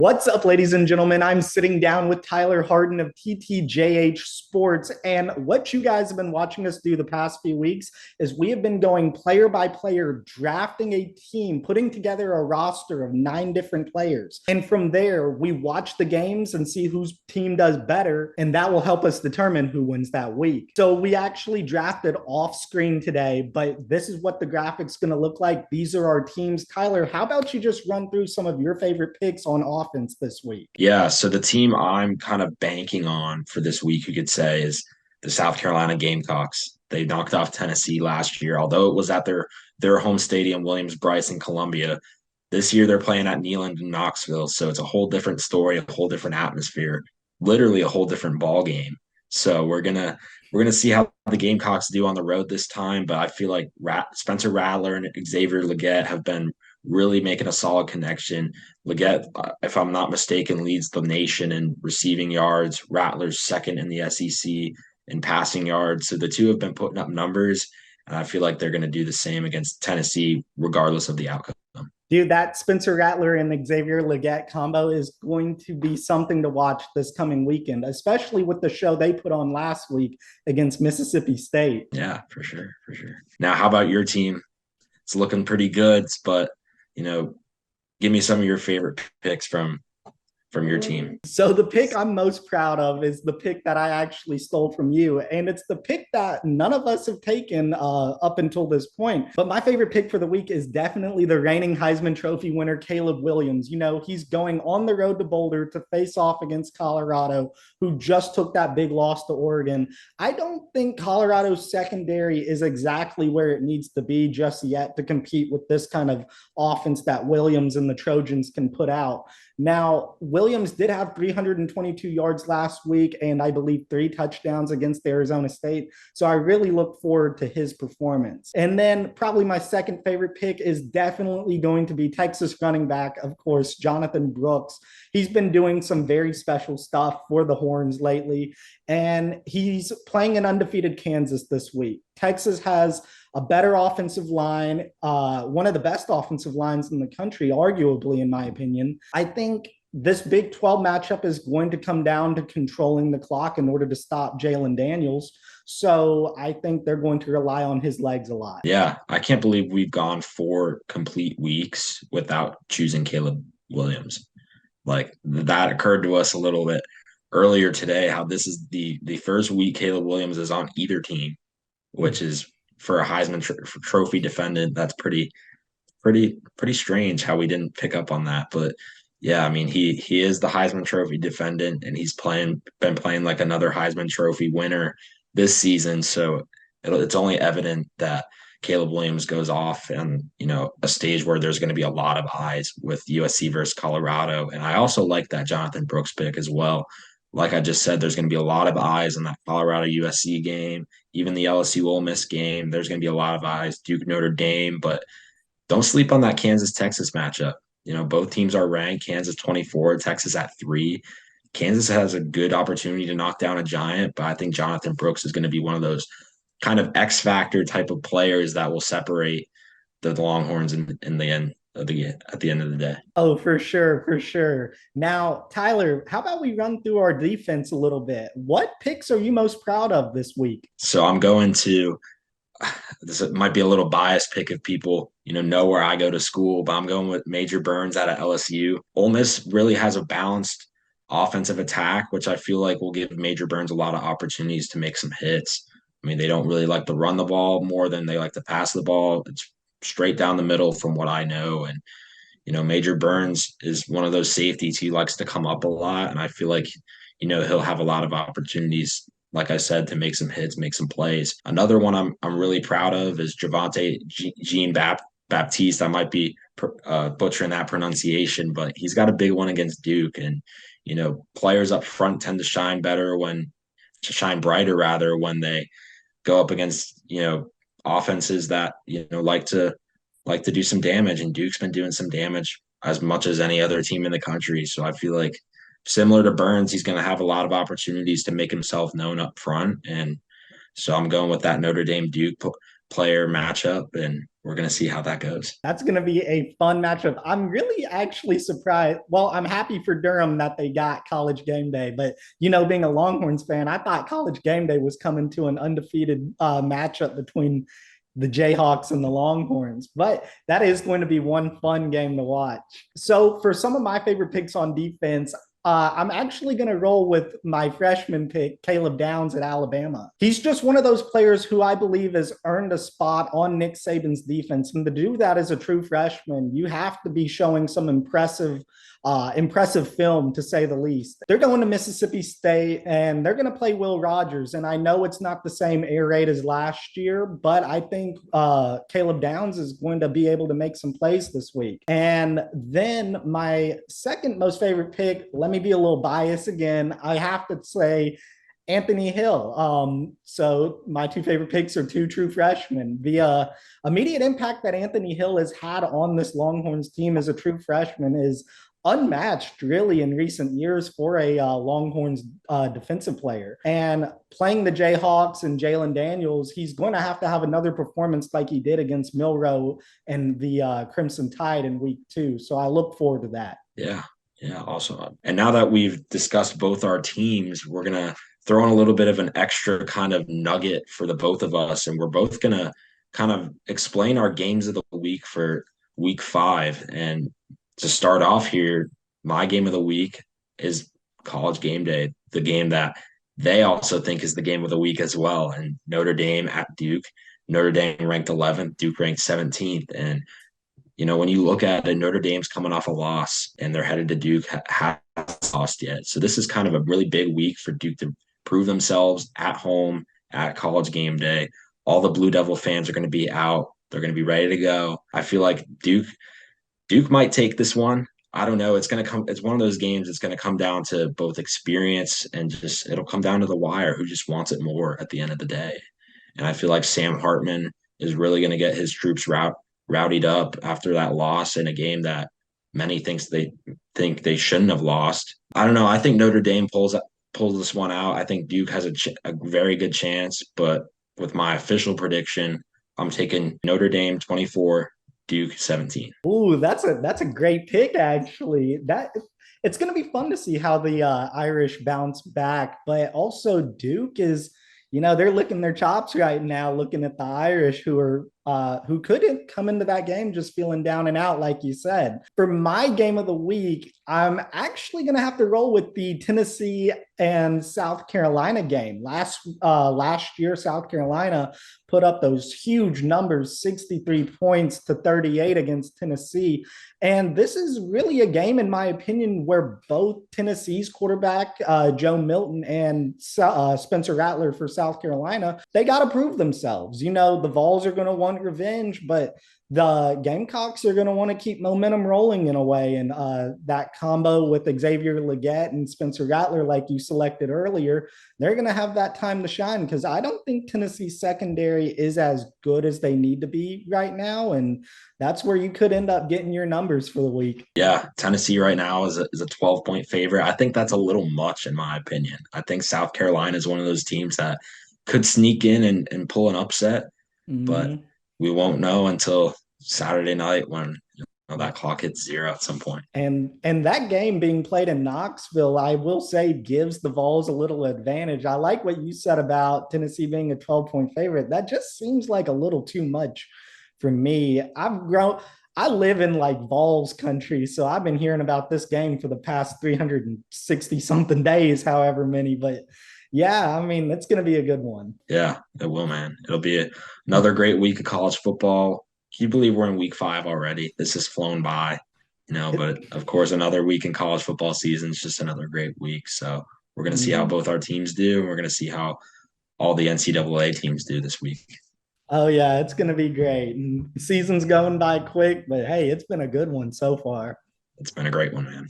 What's up, ladies and gentlemen? I'm sitting down with Tyler Harden of TTJH Sports. And what you guys have been watching us do the past few weeks is we have been going player by player, drafting a team, putting together a roster of 9 different players. And from there, we watch the games and see whose team does better. And that will help us determine who wins that week. So we actually drafted off screen today, but this is what the graphic's going to look like. These are our teams. Tyler, how about you just run through some of your favorite picks on offense this week? Yeah, so the team I'm kind of banking on for this week, you could say, is the South Carolina Gamecocks. They knocked off Tennessee last year, although it was at their home stadium, Williams-Brice in Columbia. This year they're playing at Neyland in Knoxville, so it's a whole different story, a whole different atmosphere, literally a whole different ball game. So we're gonna see how the Gamecocks do on the road this time, but I feel like Spencer Rattler and Xavier Legette have been really making a solid connection. Legette, if I'm not mistaken, leads the nation in receiving yards. Rattler's second in the SEC in passing yards. So the two have been putting up numbers, and I feel like they're going to do the same against Tennessee, regardless of the outcome. Dude, that Spencer Rattler and Xavier Legette combo is going to be something to watch this coming weekend, especially with the show they put on last week against Mississippi State. Yeah, for sure, for sure. Now, how about your team? It's looking pretty good, but you know, give me some of your favorite picks from your team. So the pick I'm most proud of is the pick that I actually stole from you, and it's the pick that none of us have taken up until this point. But my favorite pick for the week is definitely the reigning Heisman Trophy winner, Caleb Williams. You know, he's going on the road to Boulder to face off against Colorado, who just took that big loss to Oregon. I don't think Colorado's secondary is exactly where it needs to be just yet to compete with this kind of offense that Williams and the Trojans can put out. Now, Williams did have 322 yards last week and I believe 3 touchdowns against Arizona State. So I really look forward to his performance. And then probably my second favorite pick is definitely going to be Texas running back, of course, Jonathan Brooks. He's been doing some very special stuff for the Horns lately, and he's playing an undefeated Kansas this week. Texas has a better offensive line, one of the best offensive lines in the country, arguably, in my opinion. I think this Big 12 matchup is going to come down to controlling the clock in order to stop Jalen Daniels. So I think they're going to rely on his legs a lot. Yeah, I can't believe we've gone 4 complete weeks without choosing Caleb Williams. Like that occurred to us a little bit earlier today, how this is the first week Caleb Williams is on either team, which is for a Trophy defendant. That's pretty strange how we didn't pick up on that. But yeah, I mean he is the Heisman Trophy defendant, and he's been playing like another Heisman Trophy winner this season. So it's only evident that Caleb Williams goes off and a stage where there's going to be a lot of eyes with USC versus Colorado. And I also like that Jonathan Brooks pick as well. Like I just said, there's going to be a lot of eyes on that Colorado USC game, even the LSU Ole Miss game. There's going to be a lot of eyes, Duke Notre Dame, but don't sleep on that Kansas Texas matchup. Both teams are ranked. Kansas 24, Texas at 3. Kansas has a good opportunity to knock down a giant, but I think Jonathan Brooks is going to be one of those kind of X factor type of players that will separate the Longhorns in the end of the at the end of the day. Oh, for sure, for sure. Now, Tyler, how about we run through our defense a little bit? What picks are you most proud of this week? So I'm going to this might be a little biased pick if people know where I go to school, but I'm going with Major Burns out of LSU. Ole Miss really has a balanced offensive attack, which I feel like will give Major Burns a lot of opportunities to make some hits. I mean, they don't really like to run the ball more than they like to pass the ball. It's straight down the middle from what I know. And, Major Burns is one of those safeties. He likes to come up a lot. And I feel like, he'll have a lot of opportunities, like I said, to make some hits, make some plays. Another one I'm really proud of is Javante Jean Baptiste. I might be butchering that pronunciation, but he's got a big one against Duke. And, players up front tend to shine brighter rather when they go up against offenses that like to do some damage, and Duke's been doing some damage as much as any other team in the country. So I feel like similar to Burns, he's going to have a lot of opportunities to make himself known up front, and so I'm going with that Notre Dame Duke player matchup, and we're going to see how that goes. That's going to be a fun matchup. I'm really actually surprised. Well, I'm happy for Durham that they got College Game Day, but being a Longhorns fan, I thought College Game Day was coming to an undefeated matchup between the Jayhawks and the Longhorns. But that is going to be one fun game to watch. So, for some of my favorite picks on defense, I'm actually going to roll with my freshman pick, Caleb Downs at Alabama. He's just one of those players who I believe has earned a spot on Nick Saban's defense. And to do that as a true freshman, you have to be showing some impressive film, to say the least. They're going to Mississippi State and they're going to play Will Rogers. And I know it's not the same air raid as last year, but I think Caleb Downs is going to be able to make some plays this week. And then my second most favorite pick, let me be a little biased again. I have to say Anthony Hill. So my two favorite picks are two true freshmen. The immediate impact that Anthony Hill has had on this Longhorns team as a true freshman is unmatched really in recent years for a Longhorns defensive player. And playing the Jayhawks and Jalen Daniels, he's going to have another performance like he did against Milroe and the Crimson Tide in week 2. So I look forward to that. Yeah. Yeah, awesome. And now that we've discussed both our teams, we're going to throw in a little bit of an extra kind of nugget for the both of us. And we're both going to kind of explain our games of the week for week 5. And to start off here, my game of the week is College Game Day, the game that they also think is the game of the week as well. And Notre Dame at Duke. Notre Dame ranked 11th, Duke ranked 17th. And when you look at it, Notre Dame's coming off a loss and they're headed to Duke, hasn't lost yet. So this is kind of a really big week for Duke to prove themselves at home at College Game Day. All the Blue Devil fans are going to be out. They're going to be ready to go. I feel like Duke might take this one. I don't know. It's one of those games that's going to come down to both experience and it'll come down to the wire, who just wants it more at the end of the day. And I feel like Sam Hartman is really going to get his troops rowdied up after that loss in a game that many think they shouldn't have lost. I don't know. I think Notre Dame pulls this one out. I think Duke has a very good chance, but with my official prediction, I'm taking Notre Dame 24, Duke 17. Ooh, that's a great pick actually. It's going to be fun to see how the Irish bounce back, but also Duke is, they're licking their chops right now, looking at the Irish who couldn't come into that game just feeling down and out, like you said. For my game of the week, I'm actually going to have to roll with the Tennessee and South Carolina game. Last year, South Carolina put up those huge numbers, 63 points to 38 against Tennessee. And this is really a game, in my opinion, where both Tennessee's quarterback, Joe Milton, and Spencer Rattler for South Carolina, they got to prove themselves. The Vols are going to want revenge, but the Gamecocks are going to want to keep momentum rolling in a way. And that combo with Xavier Legette and Spencer Rattler, like you selected earlier, they're going to have that time to shine, because I don't think Tennessee's secondary is as good as they need to be right now. And that's where you could end up getting your numbers for the week. Yeah, Tennessee right now is a 12-point favorite. I think that's a little much in my opinion. I think South Carolina is one of those teams that could sneak in and pull an upset, but we won't know until Saturday night when that clock hits 0 at some point. And that game being played in Knoxville, I will say, gives the Vols a little advantage. I like what you said about Tennessee being a 12-point favorite. That just seems like a little too much for me. I live in like Vols country, so I've been hearing about this game for the past 360 something days, however many, but yeah, I mean, it's going to be a good one. Yeah, it will, man. It'll be another great week of college football. Can you believe we're in week 5 already? This has flown by, but of course, another week in college football season is just another great week. So we're going to see how both our teams do. And we're going to see how all the NCAA teams do this week. Oh, yeah, it's going to be great. And the season's going by quick, but hey, it's been a good one so far. It's been a great one, man.